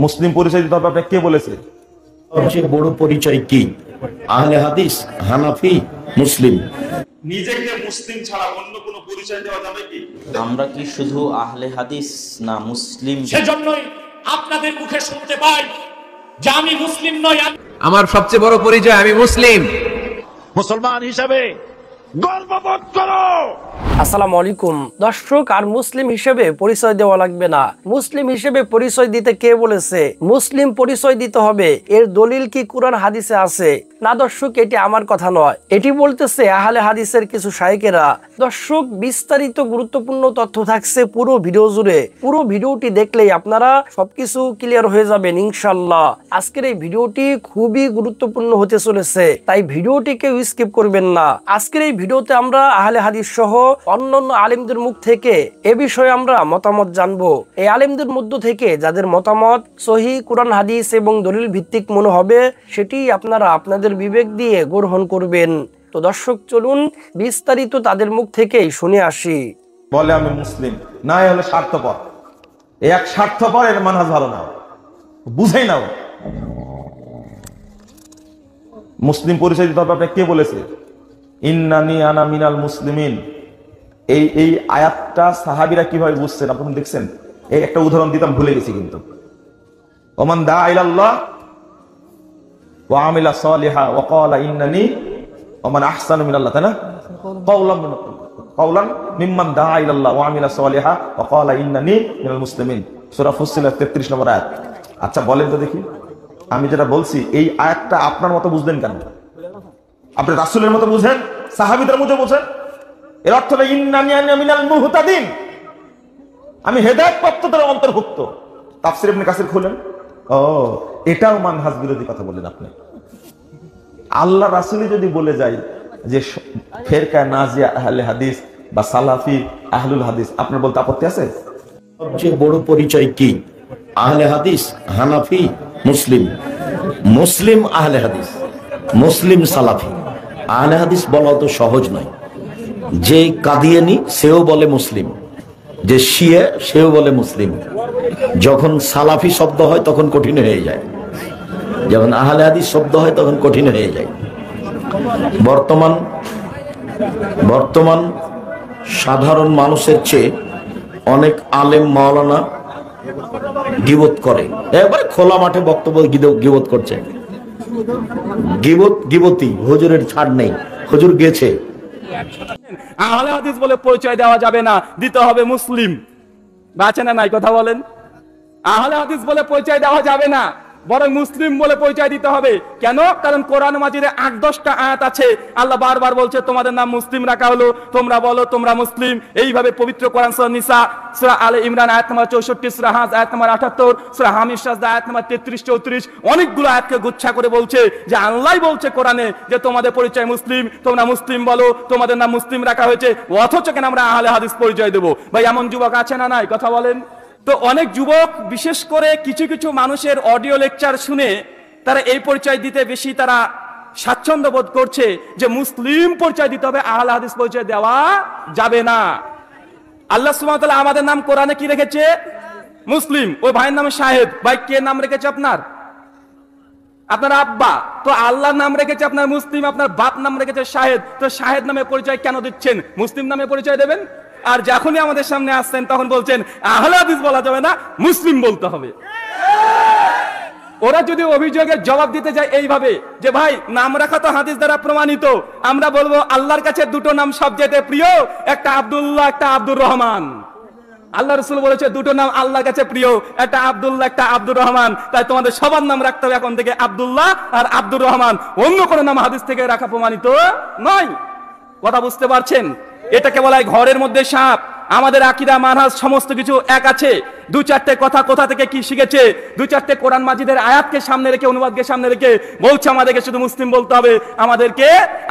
মুসলিম পরিচয় দিতে হবে আপনাকে কে বলেছে? সবচেয়ে বড় পরিচয় কি? আহলে হাদিস, হানাফি, মুসলিম। নিজেকে মুসলিম ছাড়া অন্য কোনো পরিচয় দেওয়া যাবে কি? আমরা কি শুধু আহলে হাদিস না মুসলিম? সেজন্যই আপনাদের মুখে শুনতে পাই যে আমি মুসলিম নই। আমার সবচেয়ে বড় পরিচয় আমি মুসলিম। মুসলমান হিসাবে গর্ববোধ করো। আসসালামু আলাইকুম দর্শক, আর মুসলিম হিসেবে পরিচয় দেওয়া লাগবে না। মুসলিম হিসেবে পরিচয় দিতে কে বলেছে? মুসলিম পরিচয় দিতে হবে, এর দলিল কি কোরআন হাদিসে আছে? না দর্শক, এটি আমার কথা নয়, এটি বলতেছে আহলে হাদিসের কিছু শায়েখেরা। দর্শক, বিস্তারিত গুরুত্বপূর্ণ তথ্য থাকছে পুরো ভিডিও জুড়ে। পুরো ভিডিওটি দেখলেই আপনারা সবকিছু ক্লিয়ার হয়ে যাবেন ইনশাআল্লাহ। আজকের এই ভিডিওটি খুবই গুরুত্বপূর্ণ হতে চলেছে, তাই ভিডিওটি কেউ স্কিপ করবেন না। আজকের এই ভিডিওতে আমরা আহলে হাদিস সহ অন্যান্য আলেমদের মুখ থেকে এ বিষয়ে আমরা মতামত জানবো। এই আলেমদের মধ্য থেকে যাদের মতামত সহিহ কুরআন হাদিস এবং দলিল ভিত্তিক মনে হবে, সেটি আপনারা আপনাদের বিবেক দিয়ে গ্রহণ করবেন। তো দর্শক, চলুন বিস্তারিত তাদের মুখ থেকেই শুনে আসি। বলে আমি মুসলিম, না হলে স্বার্থপর। এক স্বার্থপর, এর মানহাজ ভালো না, বুঝেই নাও। মুসলিম পরিচয় দিতে হবে আপনাকে কে বলেছে? ইন্নানি আনা মিনাল মুসলিমিন। এই আয়াতটা সাহাবীরা কিভাবে বুঝছেন আপনারা দেখছেন? এই একটা উদাহরণ দিতাম, ভুলে গেছি কিন্তু। ওমান দা ইলাল্লাহ ওয়া আমিলা সালিহা ওয়া ক্বালা ইন্নানি ওমান আহসানু মিনাল্লাহ, তাই না? কাওলান মিম্মান দা ইলাল্লাহ ওয়া আমিলা সালিহা ওয়া ক্বালা ইন্নানি মিনাল মুসলিমিন, সূরা ফুসসিলাত 33 নম্বর আয়াত। আচ্ছা বলেন তো দেখি, আমি যেটা বলছি এই আয়াতটা আপনার মতো বুঝলেন কেন? আপনি রাসূলের মতো বুঝেন, সাহাবীদের মতো বুঝেন। এর অর্থ হলো ইন্নানি আনা মিনাল মুহতাদিন, আমি হেদায়েতপ্রাপ্তদের অন্তর্ভুক্ত। তাফসীর ইবনে কাসির খুলেন। ও, এটাও মানহাজ বিরোধী কথা বলেন আপনি। আল্লাহ রাসূলই যদি বলে যায় যে ফেরকা নাজিয়া আহলে হাদিস বা সালাফি আহলুল হাদিস, আপনার বলতে আপত্তি আছে? সবচেয়ে বড় পরিচয় কি? আহলে হাদিস, হানাফি, মুসলিম। মুসলিম আহলে হাদিস, মুসলিম সালাফি। আহলে হাদিস বলা তো সহজ নয়। যে কাদিয়ানি সেও বলে মুসলিম, যে শিয়া সেও বলে মুসলিম। যখন সালাফি শব্দ হয় তখন কঠিন হয়ে যায়, যখন আহলে হাদিস শব্দ হয় তখন কঠিন হয়ে যায়। বর্তমান সাধারণ মানুষের চেয়ে অনেক আলেম মাওলানা গীবত করে, একবারে খোলা মাঠে বক্তব্য গীবত করছে। গীবতী হুজুরের ছাড় নেই, হুজুর গেছে। আহলে হাদিস বলে পরিচয় দেওয়া যাবে না, দিতে হবে মুসলিম। বাঁচে না নাই কথা বলেন? আহলে হাদিস বলে পরিচয় দেওয়া যাবে না, বরং মুসলিম বলে পরিচয় দিতে হবে। কেন? কারণ কোরআন মাজিদে 8-10টা আয়াত আছে, আল্লাহ বারবার বলছে তোমাদের নাম মুসলিম রাখা হলো, তোমরা বলো তোমরা মুসলিম। এইভাবে পবিত্র কোরআন সূরা নিসা, সূরা আলে ইমরান আয়াত নম্বর 64, সূরা হাজ আয়াত নম্বর 78, সূরা হামিদ সাজদা আয়াত নম্বর 33-34, অনেকগুলো আয়াতকে গুচ্ছা করে বলছে যে আল্লাহই বলছে কোরআনে যে তোমাদের পরিচয় মুসলিম, তোমরা মুসলিম বলো, তোমাদের নাম মুসলিম রাখা হয়েছে। অথচ কেন আমরা আহলে হাদিস পরিচয় দেবো? ভাই এমন যুবক আছে না নাই? কথা বলেন তো। অনেক যুবক, বিশেষ করে কিছু কিছু মানুষের অডিও লেকচার শুনে তারা এই পরিচয় দিতে বেশি তারা স্বাচ্ছন্দ্য বোধ করছে যে মুসলিম পরিচয় দিতে হবে, আহলে হাদিস পরিচয় দেওয়া যাবে না। আল্লাহ সুবহানাহু ওয়া তাআলা আমাদের নাম কোরআনে কি রেখেছে? মুসলিম। ওই ভাইয়ের নামে শাহেদ। ভাই কে নাম রেখেছে আপনার? আপনার আব্বা। তো আল্লাহর নাম রেখেছে আপনার মুসলিম, আপনার বাপ নাম রেখেছে শাহেদ। তো শাহেদ নামে পরিচয় কেন দিচ্ছেন? মুসলিম নামে পরিচয় দেবেন। আর যখনই আমাদের সামনে আসছেন তখন বলছেন আহলে হাদিস বলা যাবে না, মুসলিম বলতে হবে। ওরা যদি অভিযোগের জবাব দিতে যায় এইভাবে যে ভাই নাম রাখা তো হাদিস দ্বারা প্রমাণিত, আমরা বলবো আল্লাহর কাছে দুটো নাম সবচেয়ে প্রিয়, একটা আব্দুল্লাহ, একটা আব্দুর রহমান। আল্লাহ রাসূল বলেছে দুটো নাম আল্লাহর কাছে প্রিয়, একটা আব্দুল্লাহ, একটা আব্দুর রহমান। তাই তোমাদের সবার নাম রাখতে হবে এখন থেকে আব্দুল্লাহ আর আব্দুর রহমান, অন্য কোনো নাম হাদিস থেকে রাখা প্রমাণিত নয়। কথা বুঝতে পারছেন? এটাকে বলা হয় ঘরের মধ্যে সাপ। আমাদের আকীদা মানহাজ সমস্ত কিছু এক আছে। 2-4টে কথা কোথা থেকে কি শিখেছে, 2-4টে কোরআন মাজিদের আয়াতকে সামনে রেখে, অনুবাদকে সামনে রেখে বলছে আমাদেরকে শুধু মুসলিম বলতে হবে, আমাদেরকে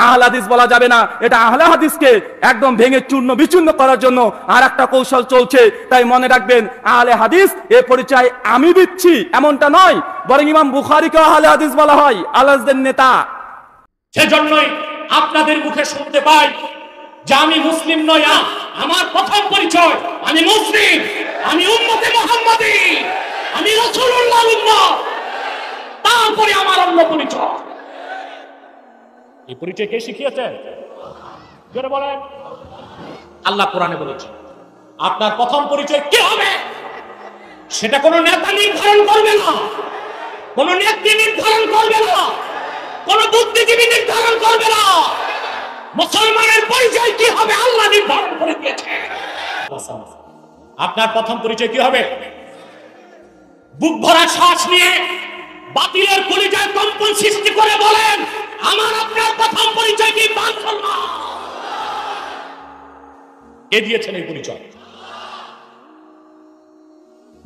আহলে হাদিস বলা যাবে না। এটা আহলে হাদিসকে একদম ভেঙে চূর্ণ বিচূর্ণ করার জন্য আর একটা কৌশল চলছে। তাই মনে রাখবেন, আহলে হাদিস এ পরিচয় আমি দিচ্ছি এমনটা নয়, বরং ইমাম বুখারীকে আহলে হাদিস বলা হয়, আহলে হাদিসের নেতা। সেজন্যই আপনাদের মুখে শুনতে পাই যে আমি মুসলিম নই, আমার প্রথম পরিচয় আমি মুসলিম, আমি উম্মতে মুহাম্মাদী। আমি রাসূলুল্লাহর উম্মত, তারপরে আমার অন্য পরিচয়। এই পরিচয় কে শিখিয়েছে? জোরে বলেন। আল্লাহ কোরআনে বলেছে আপনার প্রথম পরিচয় কি হবে সেটা কোনো নেতা নির্ধারণ করবে না, কোন নেত্রী নির্ধারণ করবে না, কোন বুদ্ধিজীবী নির্ধারণ করবে না। মুসলমানের পরিচয় কি হবে আল্লাহ নির্ধারণ করে দিয়েছে। আপনার প্রথম পরিচয় কি হবে? বুক ভরা শ্বাস নিয়ে বাতিলের কলিজায় কম্পন সৃষ্টি করে বলেন, আমার আপনার প্রথম পরিচয় কি? মুসলমান। কে দিয়েছেন এই পরিচয়?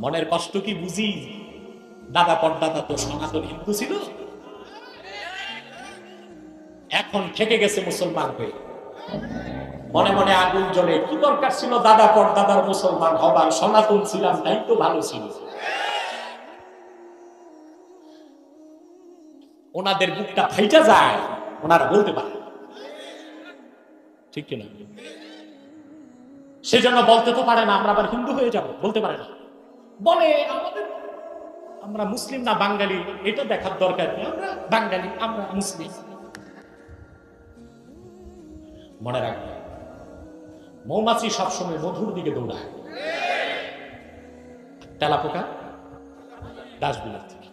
মনের কষ্ট কি বুঝি? দাদা পরদাদা তো সনাতন হিন্দু ছিল, এখন থেকে গেছে মুসলমান হয়ে। মনে মনে আগুন জ্বলে, কি দরকার ছিল দাদা পরদাদার মুসলমান হবার, সনাতন ছিলাম তাই তো ভালো ছিল। ওনাদের বুকটা ফাইটা যায়, ওনারা বলতে পারে, ঠিক কিনা? সেজন্য বলতে তো পারে না আমরা আবার হিন্দু হয়ে যাব, বলতে পারে না। বলে আমাদের আমরা মুসলিম না বাঙালি এটা দেখার দরকার নেই, আমরা বাঙালি, আমরা মুসলিম। মনে রাখবে, মৌমাছি সবসময় মধুর দিকে দৌড়ায়, তেলাপোকা ডাস্টবিনের থেকে।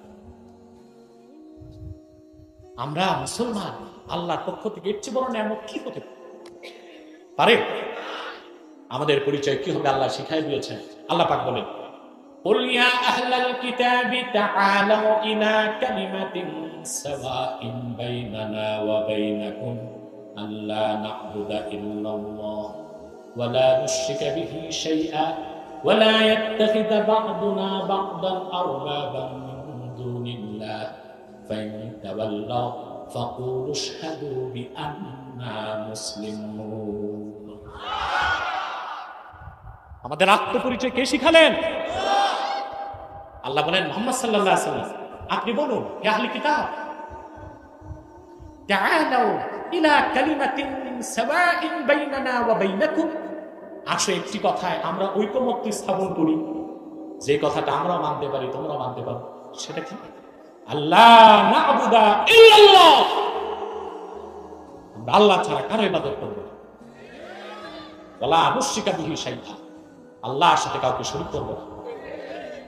আমরা মুসলমান, আল্লাহর পক্ষ থেকে এর চেয়ে বড় নিয়ামত কি হতে পারে? আমাদের পরিচয় কি হবে আল্লাহ শিখাই দিয়েছেন। আল্লাহ পাক বলেন, قل يا أهل الكتاب تعالوا إلى كلمة سواء بيننا وبينكم ألا نعبد إلا الله ولا نشرك به شيئا ولا يتخذ بعضنا بعضا أربابا من دون الله فإن تولوا فقولوا اشهدوا بأننا مسلمون। আমাদের আত্মপরিচয় কে শিখালেন? আল্লাহ বলেন মুহাম্মদ সাল্লাল্লাহু আলাইহি ওয়াসাল্লাম আপনি বলুন, হে আহলে কিতাব তাআলাউ ইলা কালিমাতিন সাওয়াইন বাইনানা ওয়া বাইনাকুম, আসো একটি কথায় আমরা ঐকমত্য স্থাপন করি, যে কথাটা আমরা মানতে পারি তোমরা মানতে পারো। সেটা কি? আল্লাহ না'বুদা ইল্লাল্লাহ, আমরা আল্লাহ ছাড়া কারো ইবাদত করব না। ওয়ালা নুশরিকা বিহি শাইআ, আল্লাহর সাথে কাউকে শরীক করব না।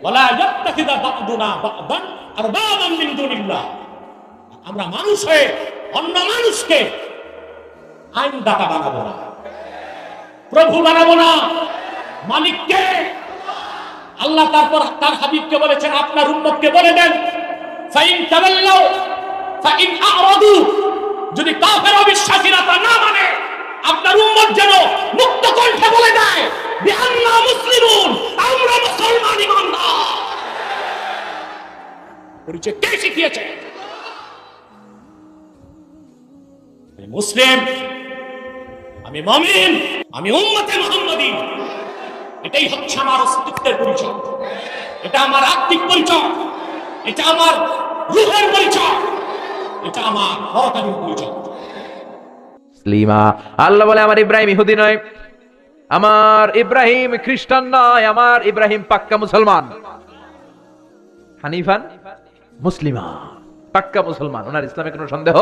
ওয়ালা ইয়াত্তাখিযা বা'দুনা বা'দান আরবাবান মিন দুনিল্লাহ, আমরা মানুষ হয়ে অন্য মানুষকে আইনদাতা বানাবো না, প্রভু বানাবো না। মালিককে আল্লাহ তারপর তার হাবিবকে বলেছেন, আপনার উম্মতকে বলে দেন, ফাইন তাওয়াল্লাউ ফাইন আ'রাদু, যদি কাফের অবিশ্বাসীরা তা না মানে আপনার উম্মত যেন মুক্ত কণ্ঠে বলে দেয় বিআন্না মুসলিমুন, আমরা মুসলমান ইমানদার। পরিচয় কে শিখিয়েছে? আমি মুসলিম, আমি মুমিন, আমি উম্মতে মুহাম্মাদী। এটাই হচ্ছে আমার অস্তিত্বের পরিচয়, এটা আমার আত্মিক পরিচয়, এটা আমার রূহের পরিচয়, এটা আমার পরকালীন পরিচয়। মুসলিমা, আল্লাহ বলে আমার ইব্রাহিম ইহুদি নয়, আমার ইব্রাহিম খ্রিস্টান নয়, আমার ইব্রাহিম পাক্কা মুসলমান। হানিফান মুসলিমা, পাক্কা মুসলমান, ওনার ইসলামে কোনো সন্দেহ।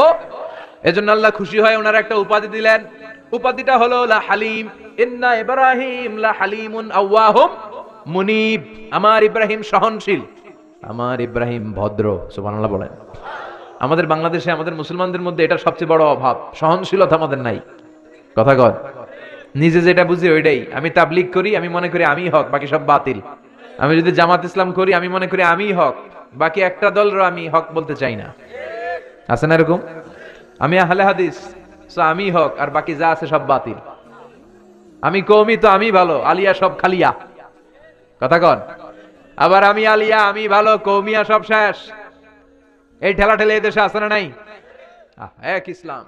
এজন্য আল্লাহ খুশি হয় ওনার একটা উপাধি দিলেন, উপাধিটা হলো লা হালিম, ইন্না ইব্রাহিম লা হালিমুন আওয়াহুম মুনিব, আমার ইব্রাহিম সহনশীল, আমার ইব্রাহিম ভদ্র। সুবহানাল্লাহ বলেন। আমাদের বাংলাদেশে আমাদের মুসলমানদের মধ্যে এটা সবচেয়ে বড় অভাব, সহনশীলতা আমাদের নাই। কথা কর, নিজে যেটা বুঝি ওইটাই। আমি তাবলীগ করি, আমি মনে করি আমি হক, বাকি সব বাতিল। আমি যদি জামাত ইসলাম করি, আমি মনে করি আমি হক, বাকি একটা দলর আমি হক বলতে চাই না। আছে না এরকম? আমি আহলে হাদিস, সো আমি হক, আর বাকি যা আছে সব বাতিল। আমি কওমি, তো আমি ভালো, আলিয়া সব খালিয়া। কথা কন। আবার আমি আলিয়া, আমি ভালো, কওমিয়া সব শেষ। এই ঠেলা ঠেলে এদেশে আছে না নাই? এক ইসলাম,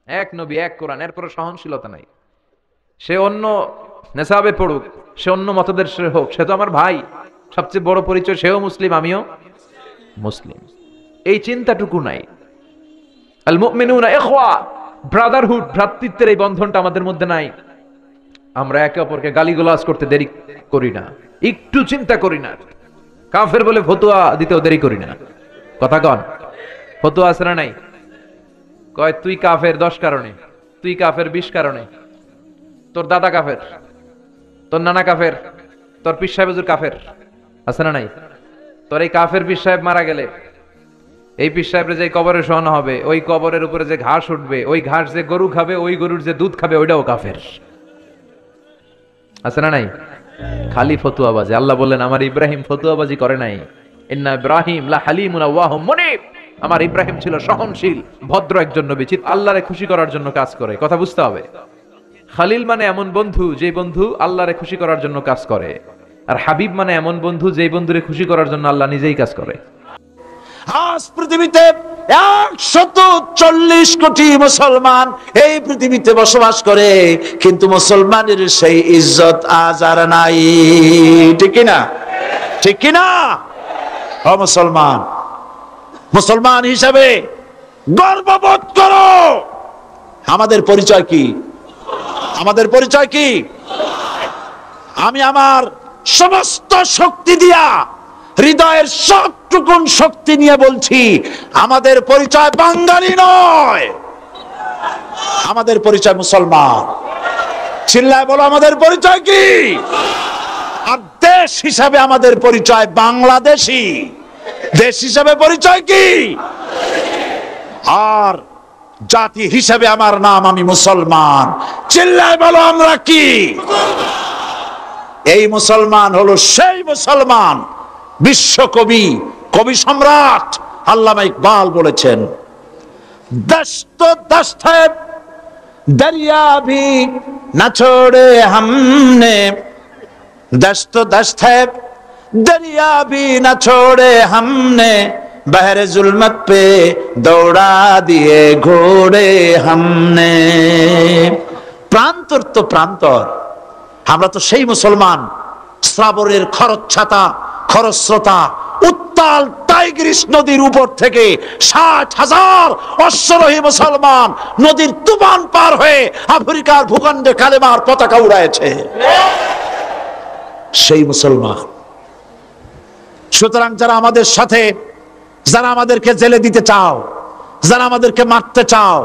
এক নবী, এক কোরআন, এরপরে সহনশীলতা নাই। সে অন্য নেশাবে পড়ুক, সে অন্য মতদর্শের হোক, সে তো আমার ভাই। সবচেয়ে বড় পরিচয় সেও মুসলিম, আমিও মুসলিম। এই চিন্তাটুকু নাই। আল মুমিনুনা ইখওয়া, ব্রাদারহুড, ভ্রাতৃত্বের এই বন্ধনটা আমাদের মধ্যে নাই। আমরা একে অপরকে গালিগালাজ করতে দেরি করি না, একটু চিন্তা করি না। কাফের বলে ফতুয়া দিতেও দেরি করি না। কথা কন, ফতুয়া আছে না নাই? কয় তুই কাফের 10 কারণে, তুই কাফের 20 কারণে, তোর দাদা কাফের, তোর নানা কাফের, তোর পীর সাহেব হুজুর কাফের, আছে না নাই? তোর এই কাফের পীর সাহেব মারা গেলে এই পীর সাহেবের যে কবরে শোয়ানো হবে, ওই কবরের উপরে যে ঘাস উঠবে, ওই ঘাস যে গরু খাবে, ওই গরুর যে দুধ খাবে, ওইটাও কাফের, আছে না নাই? খালি ফতুয়াবাজি। আল্লাহ বললেন আমার ইব্রাহিম ফতুয়াবাজি করে নাই। ইন্না ইব্রাহিম লা হালিমুন আওয়াহুম মুনিব, আমার ইব্রাহিম ছিল সহনশীল ভদ্র একজন নবী, আল্লাহরে খুশি করার জন্য কাজ করে। কথা বুঝতে হবে। খালিল মানে এমন বন্ধু যে বন্ধু আল্লাহরে খুশি করার জন্য কাজ করে, আর হাবিব মানে এমন বন্ধু যে বন্ধুরে খুশি করার জন্য আল্লাহ নিজেই কাজ করে। আজ পৃথিবীতে 140 কোটি মুসলমান এই পৃথিবীতে বসবাস করে, কিন্তু মুসলমানের সেই ইজ্জত আজ আর নাই। ঠিক কিনা? ঠিক কিনা? ও মুসলমান, মুসলমান হিসাবে গর্ববোধ করো। আমাদের পরিচয় কি? আমাদের পরিচয় কি? আমি আমার সমস্ত শক্তি দিয়া, হৃদয়ের সবটুকুন শক্তি নিয়ে বলছি, আমাদের পরিচয় বাঙালি নয়, আমাদের পরিচয় মুসলমান। চিল্লায় বলো আমাদের পরিচয় কি? আর দেশ হিসাবে আমাদের পরিচয় বাংলাদেশী। দেশ হিসাবে পরিচয় কি? আর জাতি হিসাবে আমার নাম, আমি মুসলমান। চিল্লায় বলো আমরা কি? এই মুসলমান হলো সেই মুসলমান বিশ্বকবি, কবি সম্রাট আল্লামা ইকবাল বলেছেন, দস্ত দস্ত है दरिया भी न छोड़े हमने, दस्त दस्त है दरिया भी न छोड़े हमने, बहरे जुल्मत पे दौड़ा दिए घोड़े हमने। প্রান্তর তো প্রান্তর, আমরা তো সেই মুসলমান, শ্রাবণের খরচ্ছাতা খরস্রোতা উত্তাল টাইগ্রিস নদীর উপর থেকে 60,000 অশ্বরোহী মুসলমান নদীর তুফান পার হয়ে আফ্রিকার ভূখণ্ডে কালেমার পতাকা উড়াইছে, সেই মুসলমান। সুতরাং যারা আমাদের সাথে, যারা আমাদেরকে জেলে দিতে চাও, যারা আমাদেরকে মারতে চাও,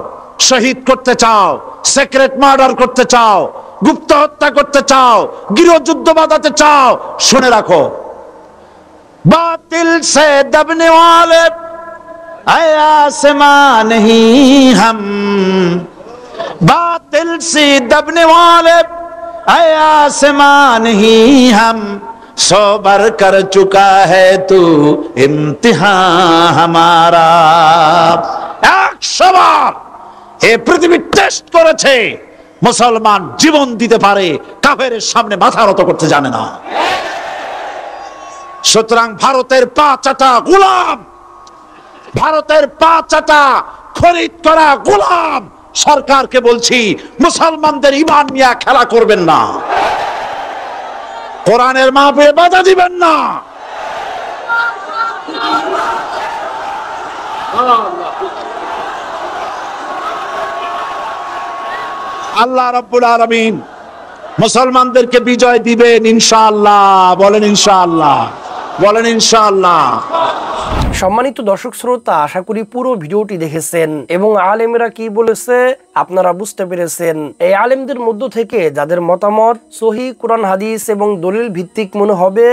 শহীদ করতে চাও, সিক্রেট মার্ডার করতে চাও, গুপ্ত হত্যা করতে চাও, গৃহযুদ্ধ বাঁধাতে চাও, শুনে রাখো, बातिल से दबने वाले आसमां नहीं हम, बातिल से दबने वाले आसमां नहीं हम, सौ बार कर चुका है तू इम्तिहान हमारा। 100 বার এই পৃথিবী টেস্ট করেছে, মুসলমান জীবন দিতে পারে, কাফেরের সামনে মাথা নত করতে জানে না। সুতরাং ভারতের পা চাটা গোলাম, ভারতের পা চাটা খরিদ করা গোলাম সরকারকে বলছি, মুসলমানদের ঈমান নিয়ে খেলা করবেন না, কোরআনের মাহফিলে বাধা দিবেন না। আল্লাহ রাব্বুল আলামিন মুসলমানদেরকে বিজয় দিবেন ইনশাআল্লাহ। বলেন ইনশাআল্লাহ, বলেন ইনশাআল্লাহ। সম্মানিত দর্শক শ্রোতা, আশা করি পুরো ভিডিওটি দেখেছেন এবং আলেমরা কি বলেছে আপনারা বুঝতে পেরেছেন। এই আলেমদের মধ্য থেকে যাদের মতামত সহিহ কুরআন হাদিস এবং দলিল ভিত্তিক মনে হবে,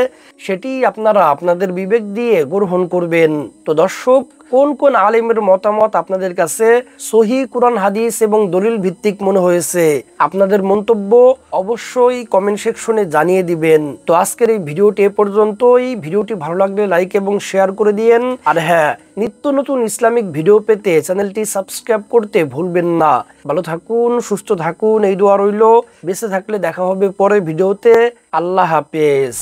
সেটি আপনারা আপনাদের বিবেক দিয়ে গ্রহণ করবেন। তো দর্শক, কোন কোন আলেমের মতামত আপনাদের কাছে সহিহ কুরআন হাদিস এবং দলিল ভিত্তিক মনে হয়েছে, আপনাদের মন্তব্য অবশ্যই কমেন্ট সেকশনে জানিয়ে দিবেন। তো আজকের এই ভিডিওটি এ পর্যন্তই। ভিডিওটি ভালো লাগলে লাইক এবং শেয়ার করে দিয়েন। আর হ্যাঁ, নিত্য নতুন ইসলামিক ভিডিও পেতে চ্যানেলটি সাবস্ক্রাইব করতে ভুলবেন না। ভালো থাকুন, সুস্থ থাকুন, এই দোয়া রইল। বেঁচে থাকলে দেখা হবে পরের ভিডিওতে। আল্লাহ হাফেজ।